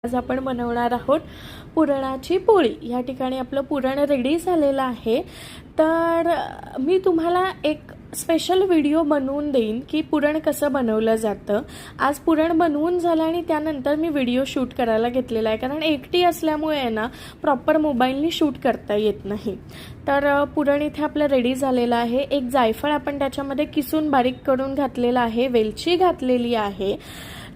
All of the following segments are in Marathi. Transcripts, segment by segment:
आज आपण बनवणार आहोत पुरणाची पोळी। या ठिकाणी आपलं पुरण रेडी झालेलं आहे। तर मी तुम्हाला एक स्पेशल व्हिडिओ बनवून देईन की पुरण कसं बनवलं जातं। आज पुरण बनवून झालं आणि त्यानंतर मी व्हिडिओ शूट करायला घेतलेला आहे, कारण एकटी असल्यामुळे ना प्रॉपर मोबाईलनी शूट करता येत नाही। तर पुरण इथे आपलं रेडी झालेलं आहे। एक जायफळ आपण त्याच्यामध्ये किसून बारीक करून घातलेला आहे, वेलची घातलेली आहे।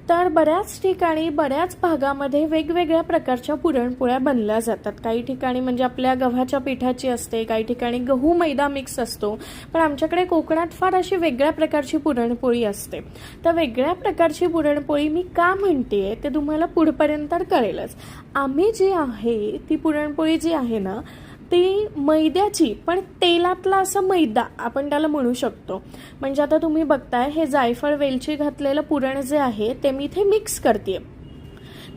तर बऱ्याच ठिकाणी बऱ्याच भागामध्ये वेगवेगळ्या प्रकारच्या पुरणपोळ्या बनल्या जातात। काही ठिकाणी म्हणजे आपल्या गव्हाच्या पिठाची असते, काही ठिकाणी गहू मैदा मिक्स असतो, पण आमच्याकडे कोकणात फार अशी वेगळ्या प्रकारची पुरणपोळी असते। तर वेगळ्या प्रकारची पुरणपोळी मी का म्हणतेय ते तुम्हाला पुढपर्यंत कळेलच। आम्ही जी आहे ती पुरणपोळी जी आहे ना ती मैद्याची, पण तेलातला असं मैदा आपण त्याला म्हणू शकतो। म्हणजे आता तुम्ही बघताय हे जायफळ वेलची घातलेलं पुरण जे आहे ते मी इथे मिक्स करते।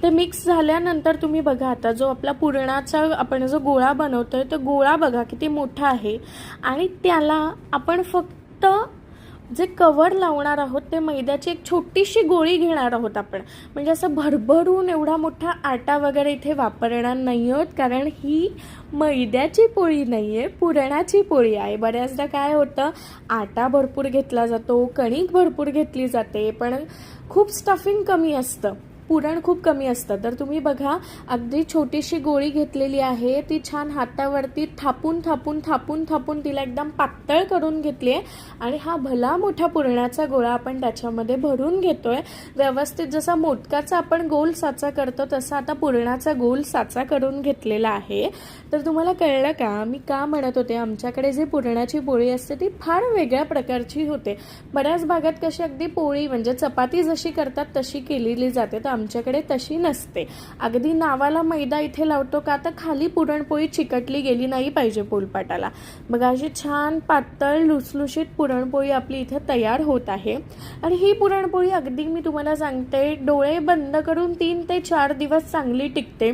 ते मिक्स झाल्यानंतर तुम्ही बघा आता जो आपला पुरणाचा आपण जो गोळा बनवतोय तो गोळा बघा किती मोठा आहे, आणि त्याला आपण फक्त जे कवर लावणार आहोत ते मैद्याची एक छोटीशी गोळी घेणार आहोत आपण। म्हणजे असं भरभरून एवढा मोठा आटा वगैरे इथे वापरणार नाही आहोत, कारण ही मैद्याची पोळी नाहीये, पुरणाची पोळी आहे। बऱ्याचदा काय होतं, आटा भरपूर घेतला जातो, कणिक भरपूर घेतली जाते, पण खूप स्टफिंग कमी असतं, पुरण खूप कमी असतं। तर तुम्ही बघा अगदी छोटीशी गोळी घेतलेली आहे, ती छान हातावरती थापून थापून थापून थापून तिला एकदम पातळ करून घेतली आहे, आणि हा भला मोठा पुरणाचा गोळा आपण त्याच्यामध्ये भरून घेतोय व्यवस्थित। जसा मोदकाचा आपण गोल साचा करतो तसा आता पुरणाचा गोल साचा करून घेतलेला आहे। तर तुम्हाला कळलं का मी का म्हणत होते आमच्याकडे जी पुरणाची पोळी असते ती फार वेगळ्या प्रकारची होते। बऱ्याच भागात कशी अगदी पोळी म्हणजे चपाती जशी करतात तशी केलेली जाते, तर आमच्याकडे तशी नसते। अगदी नावाला मैदा इथे लावतो का तर खाली पुरणपोळी चिकटली गेली नाही पाहिजे पोलपाटाला। बघा अशी छान पातळ लुसलुशीत पुरणपोळी आपली इथे तयार होत आहे। आणि ही पुरणपोळी अगदी मी तुम्हाला सांगते डोळे बंद करून 3 ते 4 दिवस चांगली टिकते।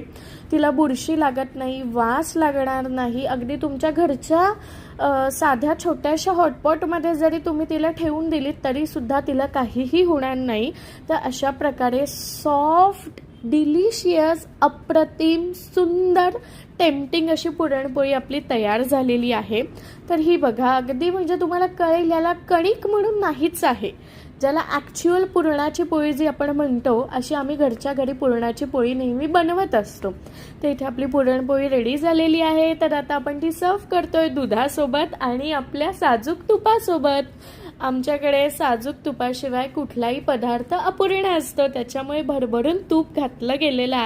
तिला बुरशी लागत नाही, वास लागणार नाही। अगदी तुमच्या घरच्या साध्या छोट्याशा हॉटपॉटमध्ये जरी तुम्ही तिला ठेवून दिलीत तरी सुद्धा तिला काहीही होणार नाही। तर अशा प्रकारे सॉफ्ट डिलिशियस अप्रतिम सुंदर टेम्पटिंग अशी पुरणपोळी आपली तयार झालेली आहे। तर ही बघा अगदी म्हणजे तुम्हाला कळेल याला कणिक म्हणून नाहीच आहे, ज्याला ॲक्च्युअल पुरणाची पोळी जी आपण म्हणतो अशी आम्ही घरच्या घरी पुरणाची पोळी नेहमी बनवत असतो। तर इथे आपली पुरणपोळी रेडी झालेली आहे। तर आता आपण ती सर्व करतोय दुधासोबत आणि आपल्या साजूक तुपासोबत। आमच्याकडे साजूक तुपाशिवाय कुठलाही पदार्थ अपूर्ण असतो, त्याच्यामुळे भरभरून तूप घातलं गेलेलं आहे।